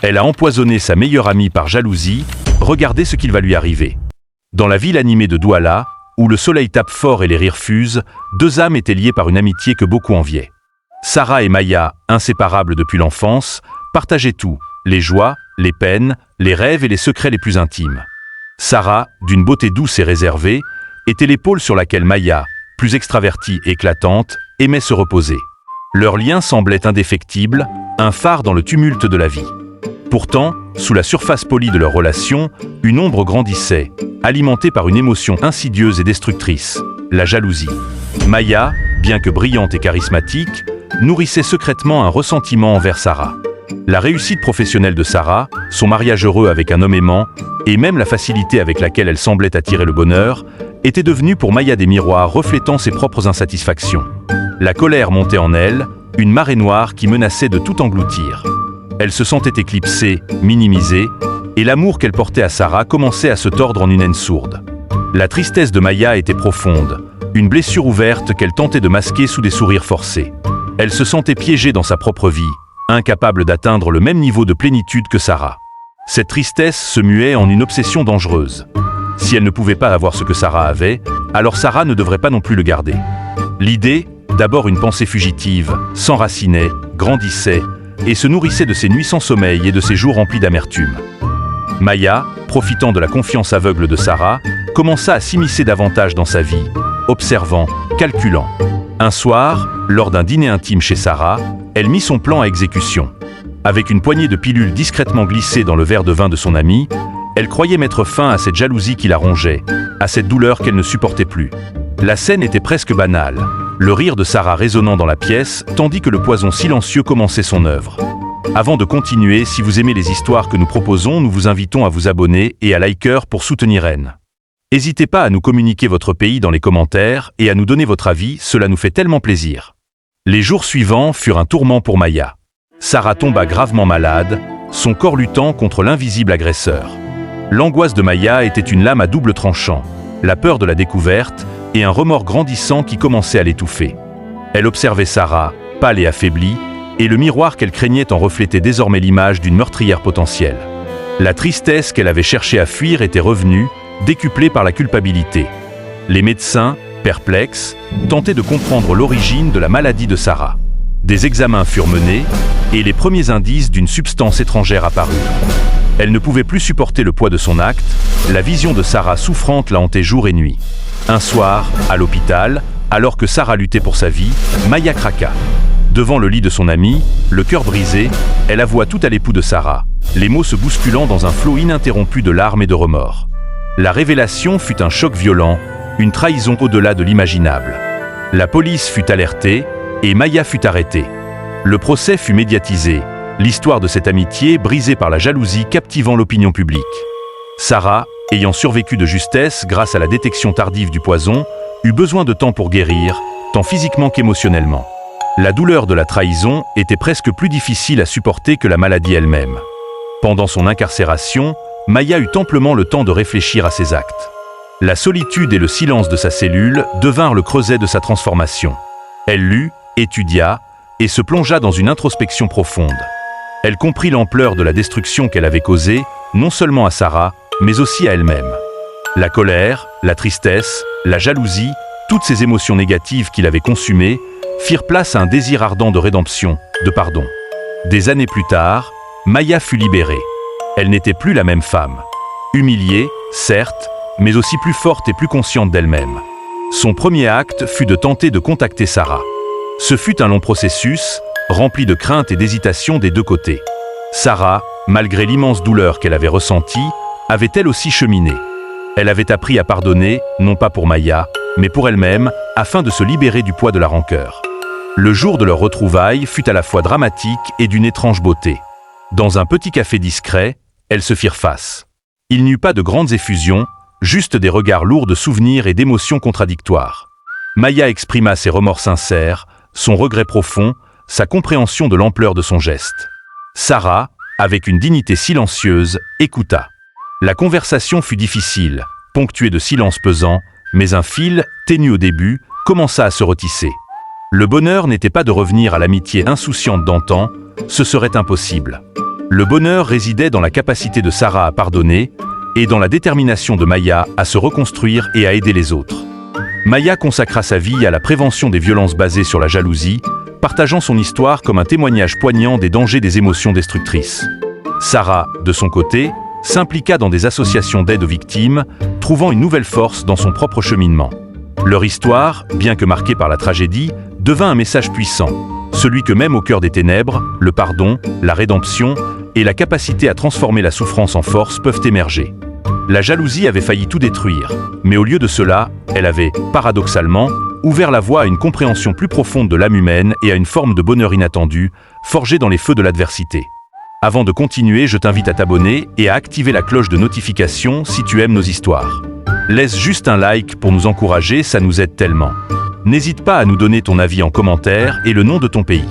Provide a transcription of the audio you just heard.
Elle a empoisonné sa meilleure amie par jalousie, regardez ce qu'il va lui arriver. Dans la ville animée de Douala, où le soleil tape fort et les rires fusent, deux âmes étaient liées par une amitié que beaucoup enviaient. Sarah et Maya, inséparables depuis l'enfance, partageaient tout, les joies, les peines, les rêves et les secrets les plus intimes. Sarah, d'une beauté douce et réservée, était l'épaule sur laquelle Maya, plus extravertie et éclatante, aimait se reposer. Leur lien semblait indéfectible, un phare dans le tumulte de la vie. Pourtant, sous la surface polie de leur relation, une ombre grandissait, alimentée par une émotion insidieuse et destructrice, la jalousie. Maya, bien que brillante et charismatique, nourrissait secrètement un ressentiment envers Sarah. La réussite professionnelle de Sarah, son mariage heureux avec un homme aimant, et même la facilité avec laquelle elle semblait attirer le bonheur, étaient devenus pour Maya des miroirs reflétant ses propres insatisfactions. La colère montait en elle, une marée noire qui menaçait de tout engloutir. Elle se sentait éclipsée, minimisée, et l'amour qu'elle portait à Sarah commençait à se tordre en une haine sourde. La tristesse de Maya était profonde, une blessure ouverte qu'elle tentait de masquer sous des sourires forcés. Elle se sentait piégée dans sa propre vie, incapable d'atteindre le même niveau de plénitude que Sarah. Cette tristesse se muait en une obsession dangereuse. Si elle ne pouvait pas avoir ce que Sarah avait, alors Sarah ne devrait pas non plus le garder. L'idée, d'abord une pensée fugitive, s'enracinait, grandissait, et se nourrissait de ses nuits sans sommeil et de ses jours remplis d'amertume. Maya, profitant de la confiance aveugle de Sarah, commença à s'immiscer davantage dans sa vie, observant, calculant. Un soir, lors d'un dîner intime chez Sarah, elle mit son plan à exécution. Avec une poignée de pilules discrètement glissées dans le verre de vin de son ami, elle croyait mettre fin à cette jalousie qui la rongeait, à cette douleur qu'elle ne supportait plus. La scène était presque banale, le rire de Sarah résonnant dans la pièce, tandis que le poison silencieux commençait son œuvre. Avant de continuer, si vous aimez les histoires que nous proposons, nous vous invitons à vous abonner et à liker pour soutenir N. N'hésitez pas à nous communiquer votre pays dans les commentaires et à nous donner votre avis, cela nous fait tellement plaisir. Les jours suivants furent un tourment pour Maya. Sarah tomba gravement malade, son corps luttant contre l'invisible agresseur. L'angoisse de Maya était une lame à double tranchant, la peur de la découverte et un remords grandissant qui commençait à l'étouffer. Elle observait Sarah, pâle et affaiblie, et le miroir qu'elle craignait en reflétait désormais l'image d'une meurtrière potentielle. La tristesse qu'elle avait cherché à fuir était revenue, décuplée par la culpabilité. Les médecins, perplexes, tentaient de comprendre l'origine de la maladie de Sarah. Des examens furent menés, et les premiers indices d'une substance étrangère apparurent. Elle ne pouvait plus supporter le poids de son acte, la vision de Sarah souffrante la hantait jour et nuit. Un soir, à l'hôpital, alors que Sarah luttait pour sa vie, Maya craqua. Devant le lit de son amie, le cœur brisé, elle avoua tout à l'époux de Sarah, les mots se bousculant dans un flot ininterrompu de larmes et de remords. La révélation fut un choc violent, une trahison au-delà de l'imaginable. La police fut alertée, et Maya fut arrêtée. Le procès fut médiatisé, l'histoire de cette amitié brisée par la jalousie captivant l'opinion publique. Sarah, ayant survécu de justesse grâce à la détection tardive du poison, eut besoin de temps pour guérir, tant physiquement qu'émotionnellement. La douleur de la trahison était presque plus difficile à supporter que la maladie elle-même. Pendant son incarcération, Maya eut amplement le temps de réfléchir à ses actes. La solitude et le silence de sa cellule devinrent le creuset de sa transformation. Elle lut, étudia, et se plongea dans une introspection profonde. Elle comprit l'ampleur de la destruction qu'elle avait causée, non seulement à Sarah, mais aussi à elle-même. La colère, la tristesse, la jalousie, toutes ces émotions négatives qui l'avaient consumée, firent place à un désir ardent de rédemption, de pardon. Des années plus tard, Maya fut libérée. Elle n'était plus la même femme. Humiliée, certes, mais aussi plus forte et plus consciente d'elle-même. Son premier acte fut de tenter de contacter Sarah. Ce fut un long processus, rempli de crainte et d'hésitation des deux côtés. Sarah, malgré l'immense douleur qu'elle avait ressentie, avait elle aussi cheminé. Elle avait appris à pardonner, non pas pour Maya, mais pour elle-même, afin de se libérer du poids de la rancœur. Le jour de leur retrouvaille fut à la fois dramatique et d'une étrange beauté. Dans un petit café discret, elles se firent face. Il n'y eut pas de grandes effusions, juste des regards lourds de souvenirs et d'émotions contradictoires. Maya exprima ses remords sincères, son regret profond, sa compréhension de l'ampleur de son geste. Sarah, avec une dignité silencieuse, écouta. La conversation fut difficile, ponctuée de silences pesants, mais un fil, ténu au début, commença à se retisser. Le bonheur n'était pas de revenir à l'amitié insouciante d'antan, ce serait impossible. Le bonheur résidait dans la capacité de Sarah à pardonner et dans la détermination de Maya à se reconstruire et à aider les autres. Maya consacra sa vie à la prévention des violences basées sur la jalousie, partageant son histoire comme un témoignage poignant des dangers des émotions destructrices. Sarah, de son côté, s'impliqua dans des associations d'aide aux victimes, trouvant une nouvelle force dans son propre cheminement. Leur histoire, bien que marquée par la tragédie, devint un message puissant, celui que même au cœur des ténèbres, le pardon, la rédemption et la capacité à transformer la souffrance en force peuvent émerger. La jalousie avait failli tout détruire, mais au lieu de cela, elle avait, paradoxalement, ouvert la voie à une compréhension plus profonde de l'âme humaine et à une forme de bonheur inattendu, forgée dans les feux de l'adversité. Avant de continuer, je t'invite à t'abonner et à activer la cloche de notification si tu aimes nos histoires. Laisse juste un like pour nous encourager, ça nous aide tellement. N'hésite pas à nous donner ton avis en commentaire et le nom de ton pays.